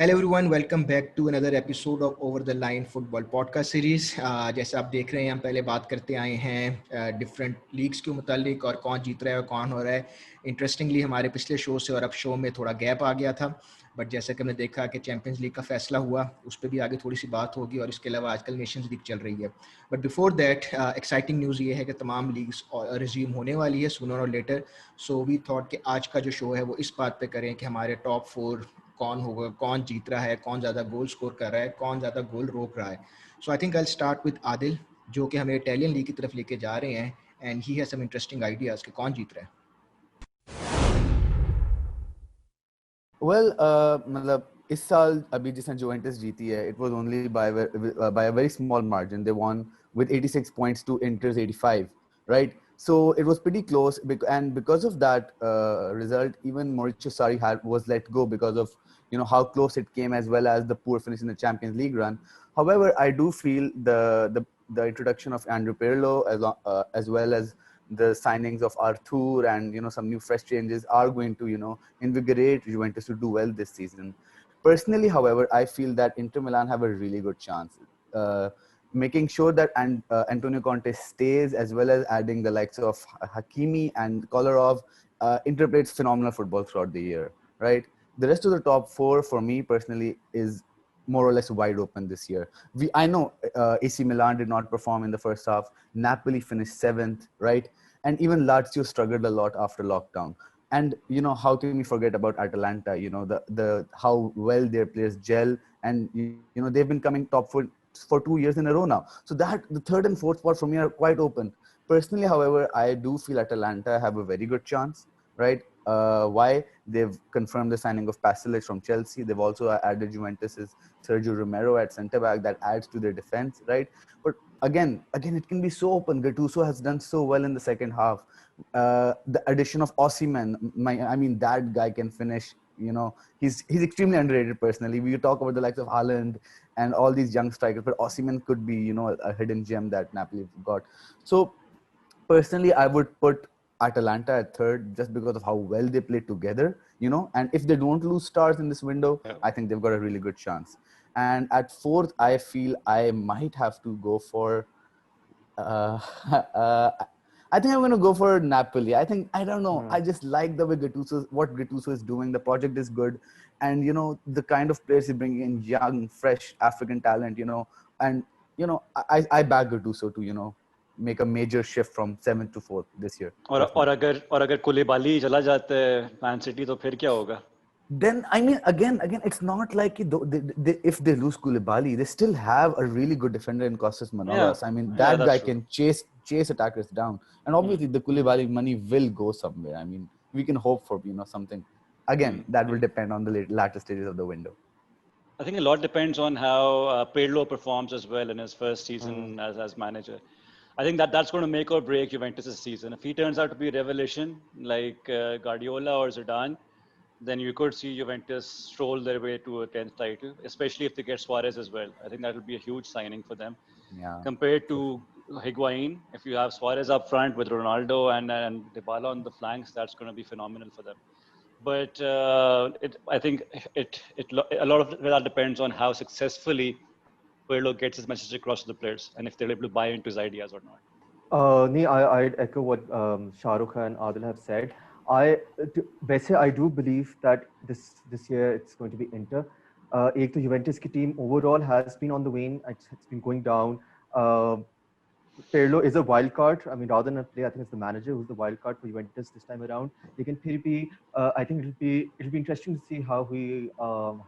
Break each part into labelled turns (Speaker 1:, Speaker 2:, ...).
Speaker 1: Hello everyone, welcome back to another episode of over the line football podcast series. जैसे आप देख रहे हैं, हम पहले बात करते आए हैं डिफरेंट लीग्स के मुतालिक और कौन जीत रहा है और कौन हो रहा है। इंटरेस्टिंगली हमारे पिछले शो से और अब शो में थोड़ा गैप आ गया था, बट जैसा कि हमने देखा कि चैंपियंस लीग का फैसला हुआ, उस पर भी आगे थोड़ी सी बात होगी और इसके अलावा आजकल नेशंस लीग चल रही है। But before that exciting news ये है कि तमाम लीग्स रिज्यूम होने वाली है सूनर और लेटर। सो वी थॉट कि आज का जो शो है वो इस बात पे करें कि हमारे टॉप 4 कौन होगा, कौन जीत रहा है, कौन ज़्यादा गोल स्कोर कर रहा है, कौन ज़्यादा गोल रोक रहा है। So I think I start with Adil, जो कि हमें इटालियन लीग की तरफ लेके जा रहे हैं, and he has some interesting ideas कि कौन जीत रहा है।
Speaker 2: मतलब इस साल अभी जिसने जुवेंटस जीती है, it was only by a very small margin. They won with 86 points to Inter's 85, right? So it was pretty close, and because of that result, even Mauricio Sarri was let go because of how close it came, as well as the poor finish in the Champions League run. However, I do feel the introduction of Andrew Pirlo as well as the signings of Arthur and some new fresh changes are going to invigorate Juventus to do well this season. Personally, however, I feel that Inter Milan have a really good chance. Making sure that Antonio Conte stays, as well as adding the likes of Hakimi and Kolarov, Inter plays phenomenal football throughout the year, right? The rest of the top four, for me personally, is more or less wide open this year. I know AC Milan did not perform in the first half. Napoli finished 7th, right? And even Lazio struggled a lot after lockdown. And how can we forget about Atalanta? The how well their players gel, and they've been coming top for 2 years in a row now. So that the third and fourth spot for me are quite open. Personally, however, I do feel Atalanta have a very good chance, right? Why? They've confirmed the signing of Pasalic from Chelsea. They've also added Juventus's Sergio Romero at centre back. That adds to their defense, right? But again, it can be so open. Gattuso has done so well in the second half. The addition of Osimhen, I mean, that guy can finish. He's extremely underrated personally. We talk about the likes of Haaland and all these young strikers, but Osimhen could be, a hidden gem that Napoli got. So personally, I would put Atalanta at third just because of how well they play together, and if they don't lose stars in this window,
Speaker 3: Yeah.
Speaker 2: I think they've got a really good chance. And at fourth, I feel I might have to go for uh, uh, I think I'm going to go for Napoli. I don't know. I just like the way what Gattuso is doing. The project is good. And, the kind of players he's bringing in, young, fresh African talent, and, I back Gattuso to, make a major shift from 7th to 4th this year.
Speaker 3: और अगर कुलिबाली चला जाता है man city तो फिर क्या होगा?
Speaker 2: Then I mean, again, it's not like if they lose Koulibaly, they still have a really good defender in Costas Manolas. I mean, that guy
Speaker 3: that's true.
Speaker 2: can chase attackers down, and obviously the Koulibaly money will go somewhere. I mean, we can hope for something. Again, that will depend on the latter stages of the window.
Speaker 3: I think a lot depends on how Pirlo performs as well in his first season as manager. I think that's going to make or break Juventus' season. If he turns out to be a revelation like Guardiola or Zidane, then you could see Juventus stroll their way to a 10th title, especially if they get Suarez as well. I think that will be a huge signing for them.
Speaker 2: Yeah.
Speaker 3: Compared to Higuain, if you have Suarez up front with Ronaldo and Dybala on the flanks, that's going to be phenomenal for them. But I think a lot of that depends on how successfully Pirlo gets his message across to the players and if they're able to buy into his ideas or not.
Speaker 4: I'd echo what Shahrukh and Adil have said. वैसे I do believe that this year it's going to be Inter. एक तो Juventus की team overall has been on the wane. It's been going down. Pirlo is a wild card. I mean, rather than a player, I think it's the manager who's the wild card for Juventus this time around. I think it'll be interesting to see how he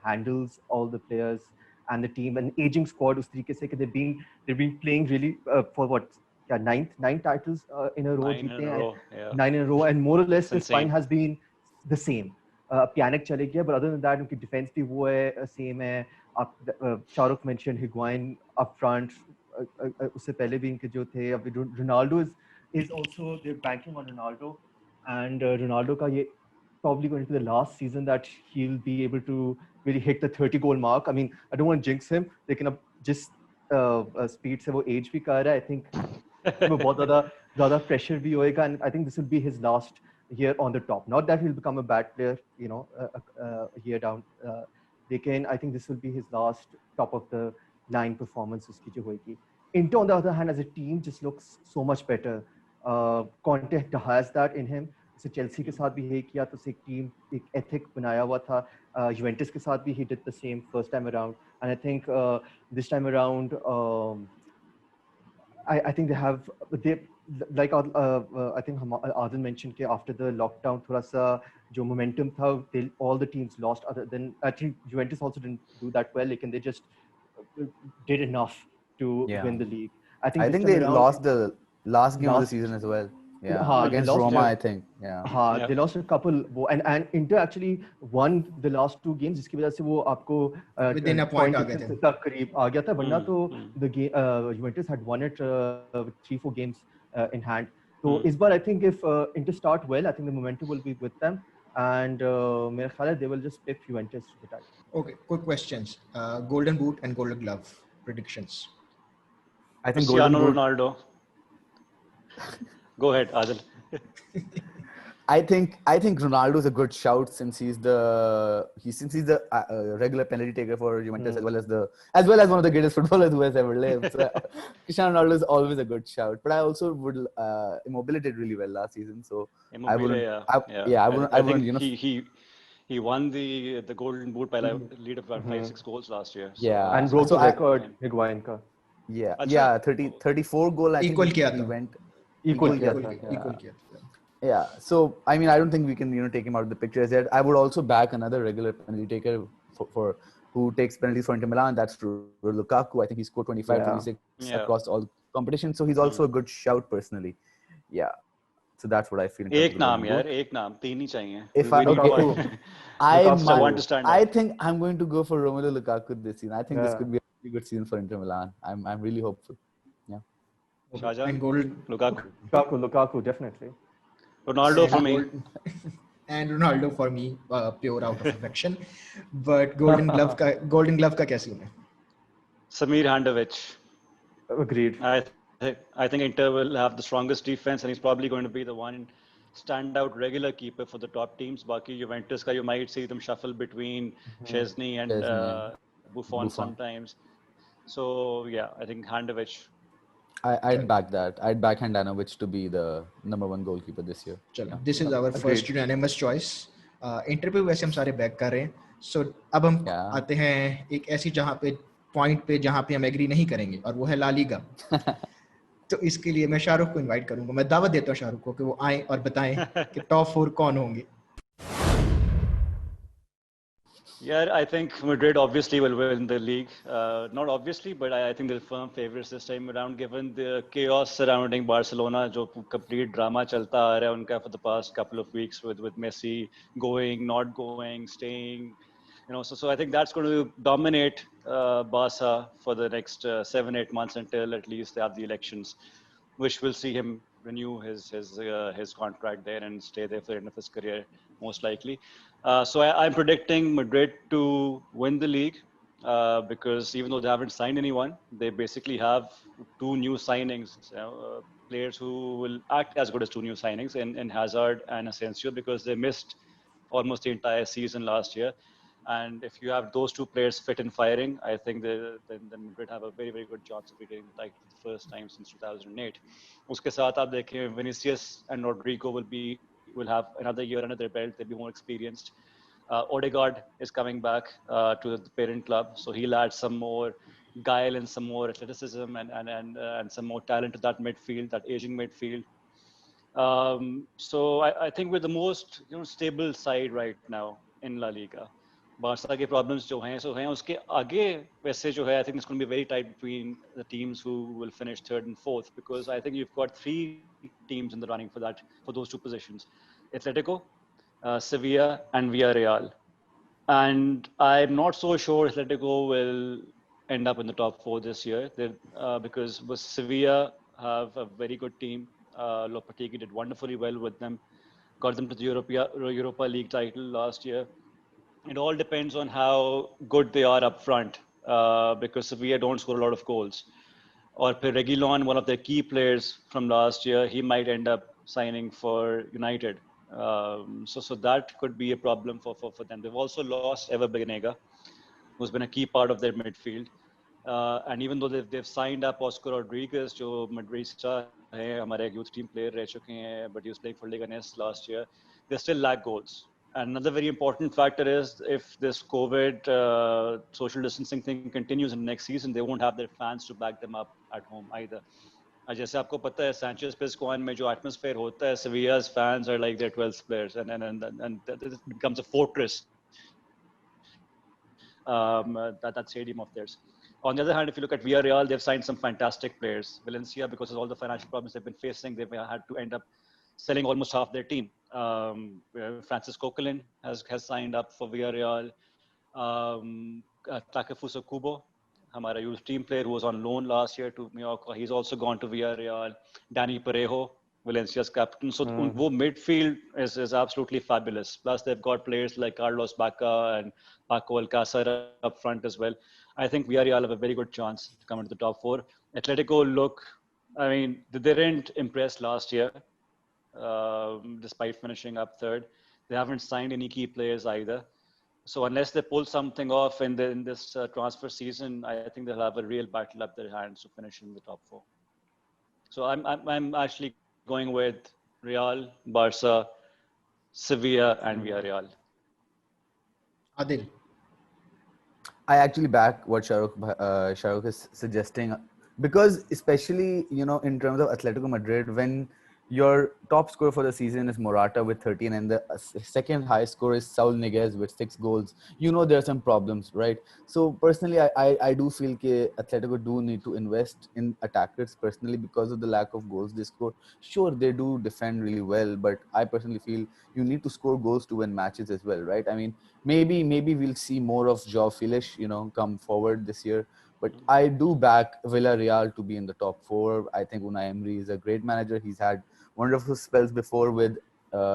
Speaker 4: handles all the players and the team, an aging squad. उस तरीके से कि they've been playing really for what, yeah, nine titles in a row,
Speaker 3: Nine in a row, yeah.
Speaker 4: 9 in a row, and more or less
Speaker 3: It's
Speaker 4: the spine
Speaker 3: insane.
Speaker 4: has been the same. Pjanic चले गया, but other than that, उनकी defense भी वो है, same है. Shahrukh mentioned Higuain up front. उससे पहले भी इनके जो थे, अभी Ronaldo is also, they're banking on Ronaldo, and Ronaldo का ये probably going to be the last season that he'll be able to really hit the 30 goal mark. I mean, I don't want to jinx him. लेकिन अब जिस speed से वो age भी कर रहा है, I think वो बहुत ज़्यादा pressure भी होएगा, and I think this will be his last year on the top. Not that he'll become a bad player, a year down लेकिन I think this will be his last top of the line performance उसकी जो होगी. Inter on the other hand as a team just looks so much better. Conte has that in him. जैसे Chelsea के साथ भी यही किया तो एक टीम एक एथिक बनाया हुआ था. यूवेंटस के साथ भी he did the same first time around, and I think this time around I think they like I think Adil mentioned कि after the lockdown थोड़ा सा जो momentum था all the teams lost. Other than I think Juventus also didn't do that well, लेकिन they just did enough to win the league. I think
Speaker 2: they lost the last game of the season as well. Yeah,
Speaker 4: they
Speaker 2: against
Speaker 4: lost
Speaker 2: Roma, I think. Yeah.
Speaker 4: They lost a couple, and Inter actually won the last 2 games, जिसकी वजह से वो आपको
Speaker 1: within a point आ गए थे.
Speaker 4: तक करीब आ गया था. वरना तो the game Juventus had won it with 3-4 games in hand. So इस बार I think if Inter start well, I think the momentum will be with them, and मेरा ख्याल है they will just pick Juventus to the title.
Speaker 1: Okay, quick questions. Golden Boot and Golden Glove predictions.
Speaker 2: I think
Speaker 3: Cristiano Ronaldo. Go ahead, Adil.
Speaker 2: I think Ronaldo is a good shout since he's the regular penalty taker for Juventus as well as one of the greatest footballers who has ever lived. So, Cristiano Ronaldo is always a good shout. But I also would Immobile did really well last season, so I wouldn't.
Speaker 3: He won the Golden Boot by lead of about 5-6 goals last year. So.
Speaker 2: Yeah,
Speaker 4: and broke the record Higuain ka.
Speaker 2: Yeah, 34 goal. I
Speaker 1: equal
Speaker 2: think
Speaker 1: he
Speaker 2: went
Speaker 4: equal
Speaker 1: kiya.
Speaker 2: Yeah, so I mean, I don't think we can take him out of the picture as yet. I would also back another regular penalty taker for who takes penalties for Inter Milan. That's Lukaku. I think he scored 25, 26 across all competitions. So he's also a good shout personally. Yeah, so that's what I feel.
Speaker 3: एक नाम यार, एक नाम, तीन ही चाहिए.
Speaker 2: If I think I'm going to go for Romelu Lukaku this season. I think this could be a really good season for Inter Milan. I'm really hopeful. Yeah.
Speaker 3: Shahjahan?
Speaker 1: And
Speaker 4: Lukaku definitely.
Speaker 3: Ronaldo for me.
Speaker 1: And Ronaldo for me, pure out of affection. But Golden Glove का क्या scene है?
Speaker 3: Samir Handanovic.
Speaker 4: Agreed.
Speaker 3: I think Inter will have the strongest defense, and he's probably going to be the one standout regular keeper for the top teams. Baki Juventus ka you might see them shuffle between Szczesny and Buffon sometimes. So yeah, I think Handanovic.
Speaker 2: I'd back that. I'd back Handanovic to be the number 1 goalkeeper this year.
Speaker 1: चलो, this is our first unanimous choice. Inter पे वैसे हम सारे back कर रहे हैं. So अब हम आते हैं एक ऐसी point पे जहाँ पे हम agree नहीं करेंगे, और वो है ला लीगा. तो इसके लिए मैं शाहरुख को invite करूँगा. मैं दावत देता हूँ शाहरुख को कि वो आए और बताएं कि top 4 कौन होंगे.
Speaker 3: Yeah, I think Madrid obviously will win the league. Not obviously, but I think they're firm favorites this time around, given the chaos surrounding Barcelona, जो complete drama चलता आ रहा है उनका for the past couple of weeks with Messi going, not going, staying. So I think that's going to dominate Barca for the next 7-8 months until at least they have the elections, which will see him renew his contract there and stay there for the end of his career, most likely. So I'm predicting Madrid to win the league because even though they haven't signed anyone, they basically have 2 new signings, players who will act as good as 2 new signings in Hazard and Asensio, because they missed almost the entire season last year. And if you have those 2 players fit and firing, I think then Madrid have a very, very good chance of getting the title for the first time since 2008. Uske saath aap dekhein, Vinicius and Rodrigo will have another year under their belt. They'll be more experienced. Odegaard is coming back to the parent club, so he'll add some more guile and some more athleticism and some more talent to that midfield, that aging midfield. So I think we're the most stable side right now in La Liga. Barca के problems जो हैं उसके आगे वैसे जो है, I think it's going to be very tight between the teams who will finish 3rd and 4th, because I think you've got 3 teams in the running for those 2 positions: Atletico, Sevilla, and Villarreal. And I'm not so sure Atletico will end up in the top 4 this year, because Sevilla have a very good team. Lopetegui did wonderfully well with them, got them to the Europa League title last year. It all depends on how good they are up front, because Sevilla don't score a lot of goals. Or Reguilon, one of their key players from last year, he might end up signing for United. So that could be a problem for them. They've also lost Ever Banega. who's been a key part of their midfield. And even though they've signed up Oscar Rodriguez, जो Madridista है, हमारे एक youth team player रह चुके हैं, but he was playing for Leganés last year, they still lack goals. And another very important factor is if this COVID social distancing thing continues in next season, they won't have their fans to back them up at home either. जैसे आपको पता है Sanchez Pizjuan में जो atmosphere होता है, Sevilla's fans are like their 12th players, and it becomes a fortress. That stadium of theirs. On the other hand, if you look at Villarreal, they've signed some fantastic players. Valencia, because of all the financial problems they've been facing, they've had to end up selling almost half their team. Francis Coquelin has signed up for Villarreal. Takefusa Kubo, हमारा youth team player who was on loan last year to Mallorca, he's also gone to Villarreal. Danny Parejo, Valencia's captain. So वो midfield is absolutely fabulous. Plus they've got players like Carlos Bacca and Paco Alcácer up front as well. I think Villarreal have a very good chance to come into the top four. Atletico I mean, they didn't impress last year, despite finishing up third. They haven't signed any key players either. So unless they pull something off in this transfer season, I think they'll have a real battle up their hands to finish in the top four. So I'm actually going with Real, Barca, Sevilla, and Villarreal.
Speaker 1: Adil.
Speaker 2: I actually back what Shahrukh is suggesting, because especially, you know, in terms of Atletico Madrid, when your top scorer for the season is Morata with 13 and the second highest scorer is Saul Niguez with 6 goals, you know there are some problems, right? So personally, I do feel that Atletico do need to invest in attackers personally because of the lack of goals they score. Sure, they do defend really well, but I personally feel you need to score goals to win matches as well, right? I mean, maybe we'll see more of João Felix, you know, come forward this year. But I do back Villarreal to be in the top 4. I think Unai Emery is a great manager. He's had wonderful spells before with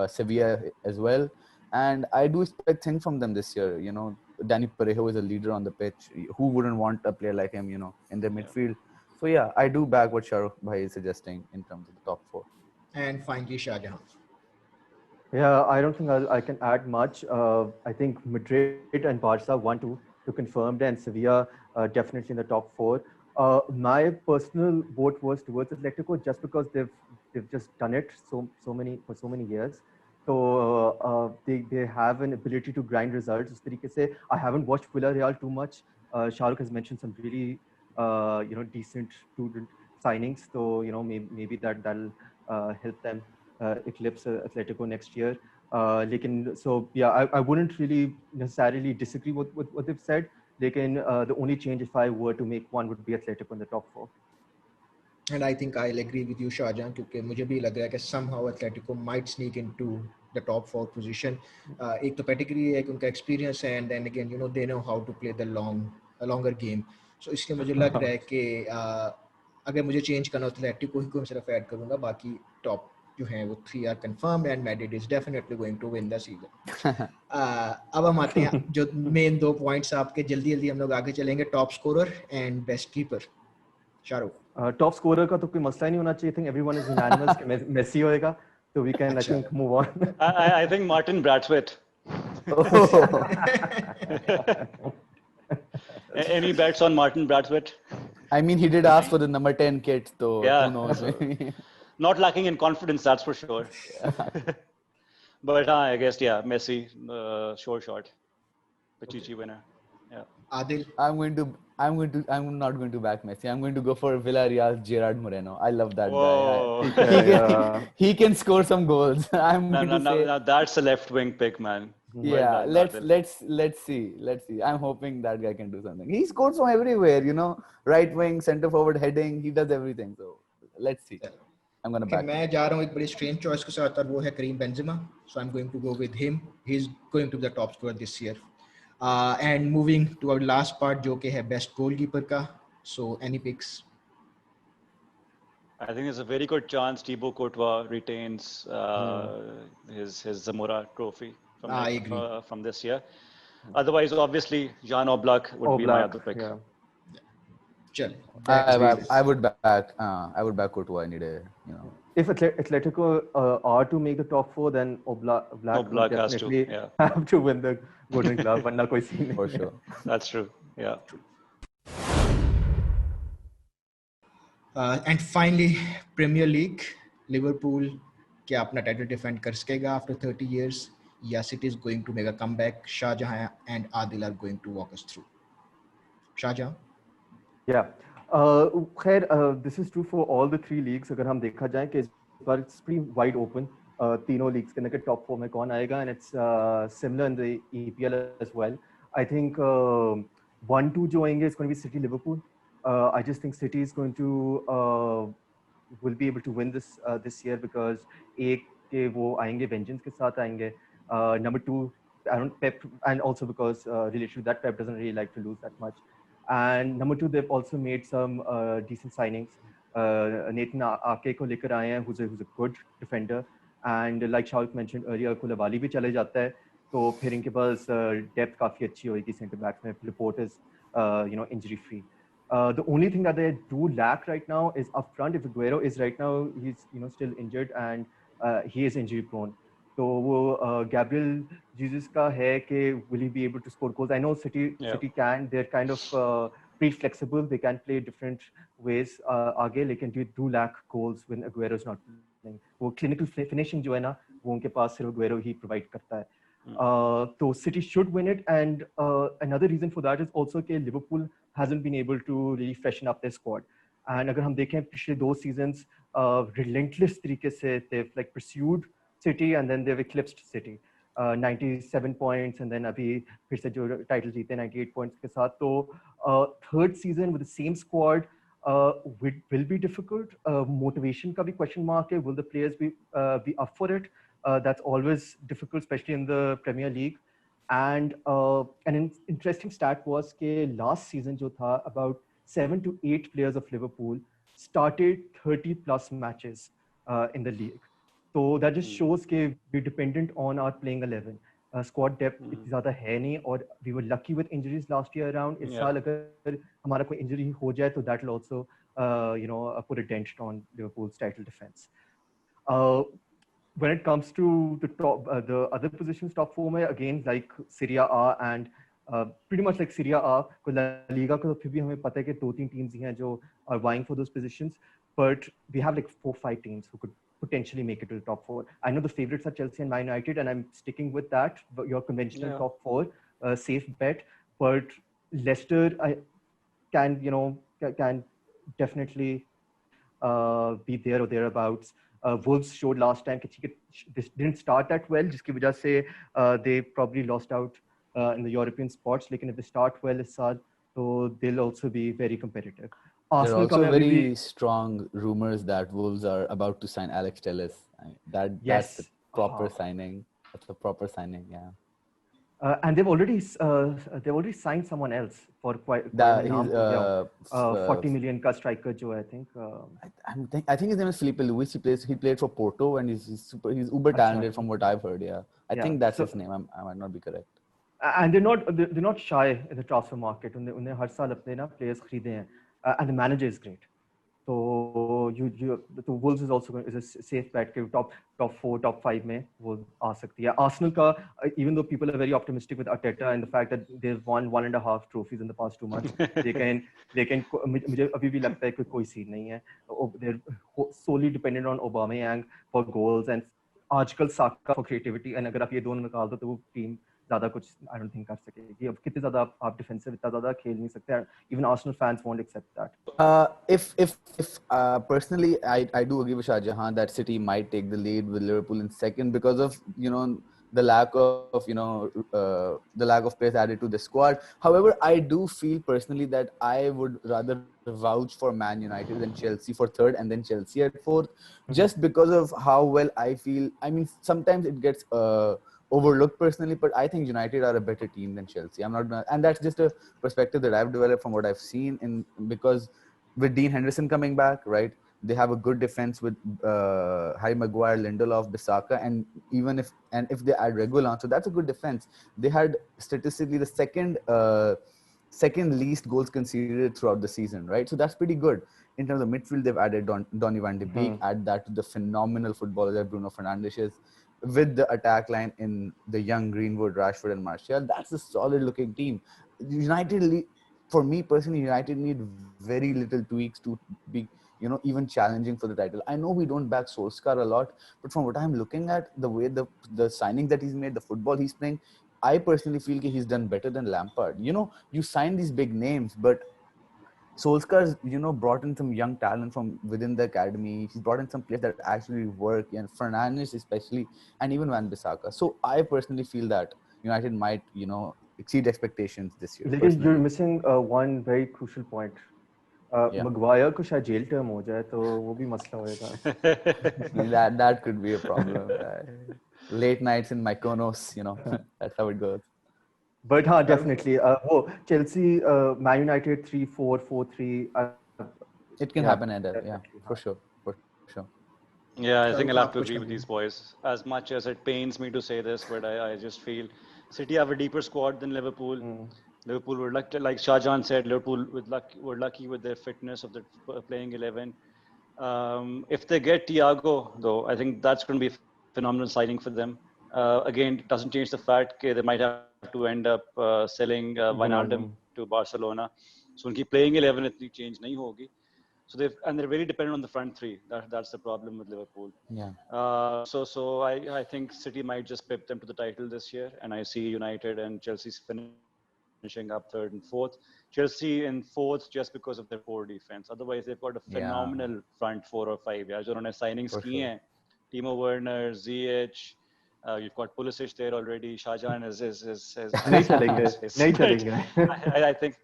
Speaker 2: Sevilla as well. And I do expect things from them this year. You know, Danny Parejo is a leader on the pitch. Who wouldn't want a player like him, you know, in the midfield? So yeah, I do back what Shahrukh Bhai is suggesting in terms of the top 4.
Speaker 1: And finally, Shahjahan.
Speaker 4: Yeah, I don't think I can add much. I think Madrid and Barca 1-2 to confirmed, and Sevilla definitely in the top 4. My personal vote was towards Atletico just because they've just done it for so many years. So they have an ability to grind results. उस तरीके से I haven't watched Villarreal too much. Shahrukh has mentioned some really decent student signings. So maybe that'll help them eclipse Atletico next year. So yeah, I wouldn't really necessarily disagree with what they've said. The only change if I were to make one would be Atletico in the top 4.
Speaker 1: And I think I'll agree with you, Shahjahan, क्योंकि मुझे भी लग रहा है कि somehow Atletico might sneak into the top 4 position. एक तो pedigree है, एक उनका experience है, and then again, they know how to play the longer game. So इसलिए मुझे लग रहा है कि अगर मुझे change करना हो तो Atletico ही को मैं सिर्फ add करूँगा, बाकी top जो हैं वो 3 are confirmed and Madrid is definitely going to win the season. अब हम आते हैं जो main 2 points आपके, जल्दी हम लोग आगे चलेंगे, top scorer and best keeper. Shahrukh.
Speaker 4: Top scorer का तो कोई मसला नहीं होना चाहिए. I think everyone is unanimous कि Messi होएगा. So we can, I think, move on.
Speaker 3: I think Martin Braithwaite. Any bets on Martin Braithwaite?
Speaker 2: I mean, he did ask for the number 10 kit, so
Speaker 3: yeah,
Speaker 2: who knows?
Speaker 3: Not lacking in confidence, that's for sure. But I guess, yeah, Messi, sure shot. Pichichi winner. Yeah.
Speaker 1: Adil.
Speaker 2: I'm not going to back Messi. I'm going to go for Villarreal Gerard Moreno. I love that
Speaker 3: Whoa.
Speaker 2: guy. He can score some goals.
Speaker 3: Now that's a left wing pick, man.
Speaker 2: Yeah, let's see. I'm hoping that guy can do something. He scores from everywhere, right wing, center forward, heading. He does everything. So let's see. I'm gonna back.
Speaker 1: मैं जा रहा हूँ एक बड़ी strange choice के साथ, और वो है Karim Benzema. So I'm going to go with him. He's going to be the top scorer this year. And moving to our last part, जो कि है best goalkeeper का. So any picks?
Speaker 3: I think there's a very good chance Thibaut Courtois retains his Zamora trophy from this year. Otherwise, obviously, Jan Oblak would be my other pick.
Speaker 4: Yeah.
Speaker 1: चल, that's great.
Speaker 2: I would back Courtois any day. You know.
Speaker 4: If Atletico are to make the top four, then Black would
Speaker 3: Oblak has to,
Speaker 4: definitely
Speaker 3: yeah.
Speaker 4: have to win the Golden Glove. वरना कोई scene नहीं
Speaker 2: For
Speaker 4: है.
Speaker 2: sure.
Speaker 3: That's true, yeah.
Speaker 1: And finally, Premier League, Liverpool क्या अपना title defend कर सकेगा after 30 years? या City is going to make a comeback? Shahjahan and Adil are going to walk us through. Shahjahan?
Speaker 4: Yeah. खैर, this is true for all the three leagues. अगर हम देखा जाए कि इस बार it's pretty wide open. तीनों leagues के अंदर top four में कौन आएगा, and it's similar in the EPL as well. I think 1-2 जो आएंगे is going to be City Liverpool. I just think City is going to will be able to win this year because एक के वो आएंगे vengeance के साथ आएंगे. Number two, I don't Pep, and also because related to that, Pep doesn't really like to lose that much. And number two, they've also made some decent signings. Nathan Ake को लेकर आए हैं, who's a good defender. And like Shahrukh mentioned earlier, Koulibaly भी चले जाता है, तो फिर इनके पास depth काफी अच्छी होगी center backs में. Laporte is injury free. The only thing that they do lack right now is up front. If Aguero is right now, he's still injured and he is injury prone. So Gabriel Jesus का है कि will he be able to score goals? I know City can. They're kind of pretty flexible. They can play different ways. आगे लेकिन they do lack goals when Aguero is not playing. वो clinical finishing जो है ना, वो उनके पास सिर्फ Aguero ही provide करता है. So City should win it, and another reason for that is also that Liverpool hasn't been able to really freshen up their squad. And अगर हम देखें पिछले 2 seasons, relentless तरीके से they've like pursued City and then they've eclipsed City. 97 points and then अभी फिर से जो title जीते 98 points के साथ. तो third season with the same squad will be difficult. Motivation का भी question mark है. Will the players be up for it? That's always difficult, especially in the Premier League. And an interesting stat was that last season जो था, about 7 to 8 players of Liverpool started 30 plus matches in the league. So that just shows that we're dependent on our playing 11. Squad depth इतनी ज़्यादा है नहीं, और we were lucky with injuries last year around. इस साल अगर हमारा कोई injury हो जाए तो that will also put a dent on Liverpool's title defense. When it comes to the top, the other positions, top four में, again like Serie A and pretty much like Serie A, La Liga को तो फिर भी हमें पता है कि 2-3 teams ही हैं जो are vying for those positions, but we have like 4-5 teams who could potentially make it to the top four. I know the favorites are Chelsea and Man United, and I'm sticking with that. But your conventional top four, safe bet. But Leicester, can definitely be there or thereabouts. Wolves showed last time that this didn't start that well, जिसकी वजह से they probably lost out in the European spots. Lekin if they start well this साल, so they'll also be very competitive.
Speaker 2: There are also very strong rumors that Wolves are about to sign Alex Telles. That's the proper signing. That's a proper signing, yeah.
Speaker 4: And they've already signed someone else for quite 40 million ka striker jo I think.
Speaker 2: I think his name is Felipe Luis. He played for Porto and he's uber talented from what I've heard. Yeah, I think that's his name. I might not be correct.
Speaker 4: And they're not shy in the transfer market. उन्हें हर साल अपने ना players खरीदे हैं. And the manager is great. So the Wolves is also is a safe bet. Top 4, top 5 में वो आ सकती है. Arsenal का, even though people are very optimistic with Arteta and the fact that they've won 1.5 trophies in the past 2 months, they can मुझे अभी भी लगता है कि कोई सीन नहीं है. They're solely dependent on Aubameyang for goals and आजकल Saka for creativity. And अगर आप ये दोनों निकाल दो तो वो team ज़्यादा कुछ I don't think कर सकेगी. अब कितने ज़्यादा आप defensive इतना ज़्यादा खेल नहीं सकते. Even Arsenal fans won't accept that.
Speaker 2: If personally, I do agree with Shahjahan that City might take the lead with Liverpool in second because of the lack of players added to the squad. However, I do feel personally that I would rather vouch for Man United than Chelsea for third and then Chelsea at fourth, just because of how well I feel. I mean, sometimes it gets overlooked personally, but I think United are a better team than Chelsea. And that's just a perspective that I've developed from what I've seen. Because with Dean Henderson coming back, right, they have a good defense with Harry Maguire, Lindelof, Bissaka, and if they add Reguilon, so that's a good defense. They had statistically the second least goals conceded throughout the season, right? So that's pretty good. In terms of midfield, they've added Donny van de Beek, add that to the phenomenal footballer that Bruno Fernandes is. With the attack line in the young Greenwood, Rashford and Martial, that's a solid looking team. United, for me personally, United need very little tweaks to be, even challenging for the title. I know we don't back Solskjaer a lot, but from what I'm looking at, the way the signing that he's made, the football he's playing, I personally feel that he's done better than Lampard. You sign these big names, but Solskjaer's, brought in some young talent from within the academy. He's brought in some players that actually work, and Fernandes especially, and even Wan-Bissaka. So I personally feel that United might, exceed expectations this year.
Speaker 4: Lekin you're missing one very crucial point. Maguire को शायद jail term हो जाए तो वो भी मसला होएगा.
Speaker 2: that could be a problem. Late nights in Mykonos, that's how it goes.
Speaker 4: But definitely. Chelsea, Man United 3-4, 4-3.
Speaker 2: It can happen, yeah, for sure.
Speaker 3: Yeah, I think I'll have to agree with these boys. As much as it pains me to say this, but I just feel City have a deeper squad than Liverpool. Liverpool were lucky, like Shahjahan said, Liverpool were lucky with their fitness of the playing 11. If they get Thiago, though, I think that's going to be a phenomenal signing for them. Again, it doesn't change the fact that they might have to end up selling Wijnaldum to Barcelona. So उनकी playing 11 इतनी change नहीं होगी. So they're very dependent on the front three. That's the problem with Liverpool.
Speaker 2: Yeah.
Speaker 3: So I think City might just pip them to the title this year, and I see United and Chelsea's finishing up third and fourth. Chelsea in fourth just because of their poor defense. Otherwise, they've got a phenomenal front 4 or 5. Yeah, जो उन्होंने signings किए हैं. Timo Werner, Ziyech. You've got Pulisic there already. Shahjahan is
Speaker 4: नहीं चलेंगे.
Speaker 3: I think.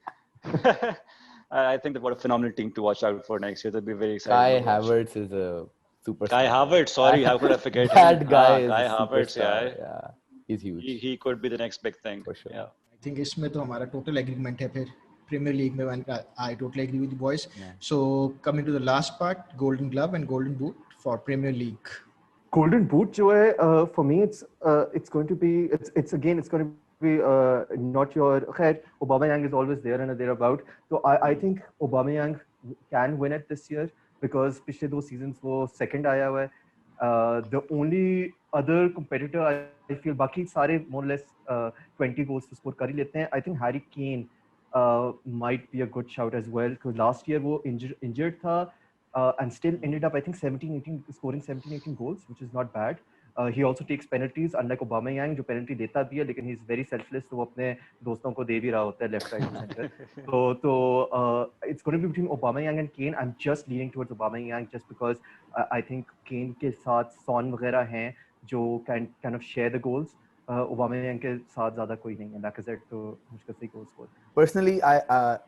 Speaker 3: I think they've got a phenomenal team to watch out for next year. They'll be very excited.
Speaker 2: Kai Havertz is a superstar.
Speaker 3: Kai Havertz, sorry, how could I forget
Speaker 2: that
Speaker 3: him?
Speaker 2: guy is
Speaker 3: Kai
Speaker 2: a
Speaker 3: Havertz,
Speaker 2: yeah. He's huge.
Speaker 3: He could be the next big thing.
Speaker 2: For sure.
Speaker 3: Yeah.
Speaker 1: I think इसमें तो हमारा total agreement है फिर Premier League में. I totally agree with you boys. Yeah. So coming to the last part, Golden Glove and Golden Boot for Premier League.
Speaker 4: Golden Boot जो है, for me it's going to be it's going to be not your khair. Aubameyang is always there and thereabout. So I think Aubameyang can win it this year because पिछले 2 seasons वो second आया हुआ है. The only other competitor I feel बाकी सारे more or less 20 goals to score कर ही लेते हैं. I think Harry Kane might be a good shout as well because last year वो injured था and still ended up I think scoring 17-18 goals, which is not bad. He also takes penalties, unlike Aubameyang, जो penalty लेता भी है, लेकिन he's very selfless, तो वो अपने दोस्तों को दे भी रहा होता है left, right, and center. So it's going to be between Aubameyang and Kane. I'm just leaning towards Aubameyang just because I think Kane के साथ Son वगैरह हैं जो can kind of share the goals. Aubameyang के साथ ज़्यादा कोई नहीं है. Lacazette तो मुश्किल से goal score.
Speaker 2: Personally,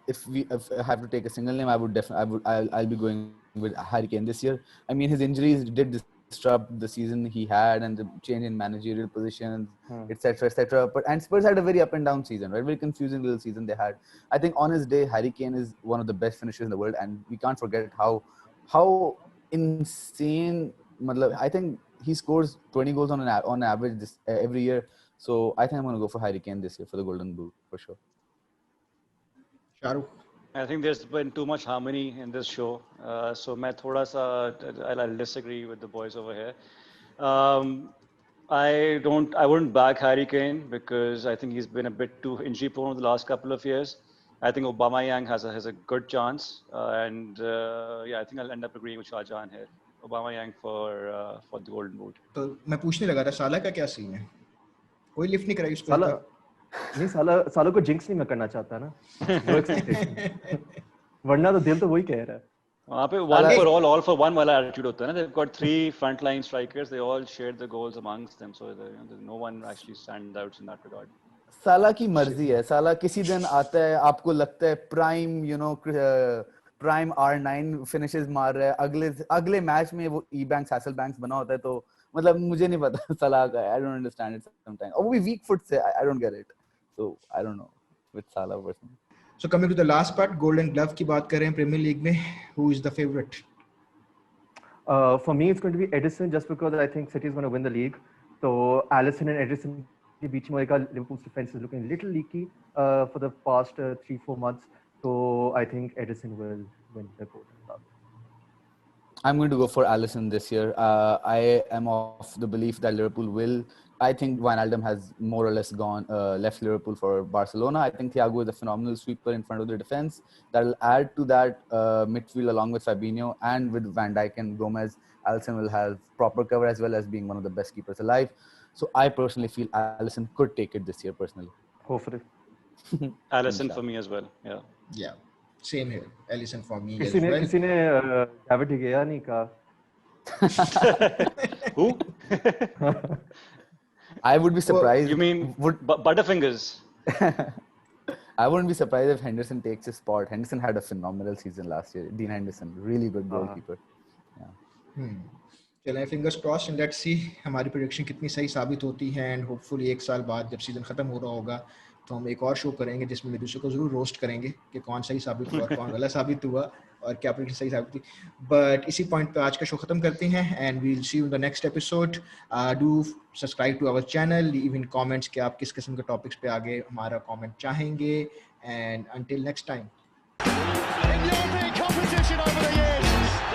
Speaker 2: if I have to take a single name, I'll be going with Harry Kane this year. I mean, his injuries did disrupt the season he had and the change in managerial positions, etc. And Spurs had a very up and down season, right? Very confusing little season they had. I think on his day, Harry Kane is one of the best finishers in the world, and we can't forget how insane. I think he scores 20 goals on average every year. So I think I'm going to go for Harry Kane this year for the Golden Boot for sure.
Speaker 1: Shahrukh.
Speaker 3: I think there's been too much harmony in this show. So I'll disagree with the boys over here. I wouldn't back Harry Kane because I think he's been a bit too injury prone over the last couple of years. I think Aubameyang has a good chance. I think I'll end up agreeing with Shahjahan here. Aubameyang for the Golden Boot.
Speaker 1: तो मैं पूछने लगा था साला का क्या scene है? कोई लिफ्ट नहीं कराई उसको?
Speaker 4: नहीं सालों को जिंक्स नहीं मैं करना चाहता ना. No expectation. वरना तो दिल तो वही कह रहा है.
Speaker 3: वहाँ पे one for all for one वाला attitude होता है ना. They've got 3 frontline strikers. They all shared the goals amongst them, so no one actually stands out in that regard.
Speaker 2: साला की मर्जी है. साला किसी दिन आता है, आपको लगता है प्राइम R9 finishes मार रहा है. अगले मैच में वो E-Banks Hasselbanks बना होता है, तो मतलब मुझे नहीं पता साला का. I don't understand it sometimes. और वो भी weak foot से. I don't get it. So I don't know with Salah personally.
Speaker 1: So coming to the last part, Golden Glove की बात कर रहे हैं Premier League में. Who is the favorite?
Speaker 4: For me, it's going to be Edison just because I think City is going to win the league. So Alisson and Edison के बीच में होएगा. Liverpool's defense is looking a little leaky for the past 3-4 months. So I think Ederson will win the Golden Glove.
Speaker 2: I'm going to go for Alisson this year. I am of the belief that Liverpool will. I think Wijnaldum has more or less left Liverpool for Barcelona. I think Thiago is a phenomenal sweeper in front of the defense. That will add to that midfield along with Fabinho and with Van Dijk and Gomez. Alisson will have proper cover as well as being one of the best keepers alive. So I personally feel Alisson could take it this year personally.
Speaker 4: Hopefully.
Speaker 3: Alisson for me as well. Yeah.
Speaker 1: Yeah. Same here. Alisson for me as
Speaker 4: किसी
Speaker 1: well.
Speaker 4: ने David De Gea नहीं कहा.
Speaker 3: Who?
Speaker 2: I would be surprised.
Speaker 3: You mean Butterfingers?
Speaker 2: I wouldn't be surprised if Henderson takes his spot. Henderson had a phenomenal season last year. Dean Henderson, really good goalkeeper.
Speaker 1: चलें fingers crossed and let's see हमारी prediction कितनी सही साबित होती है and hopefully एक साल बाद जब सीजन खत्म हो रहा होगा तो हम एक और शो करेंगे जिसमें एक दूसरे को जरूर रोस्ट करेंगे कि कौन सही साबित हुआ और कौन गलत साबित हुआ और क्या प्रेडिक्शन सही साबित हुई. बट इसी पॉइंट पे आज का शो खत्म करते हैं and we will see you in the next episode. Do subscribe to our channel, leave in comments कि आप किस किस्म के टॉपिक्स पे आगे हमारा कमेंट चाहेंगे and until next time.
Speaker 5: In European competition over the years,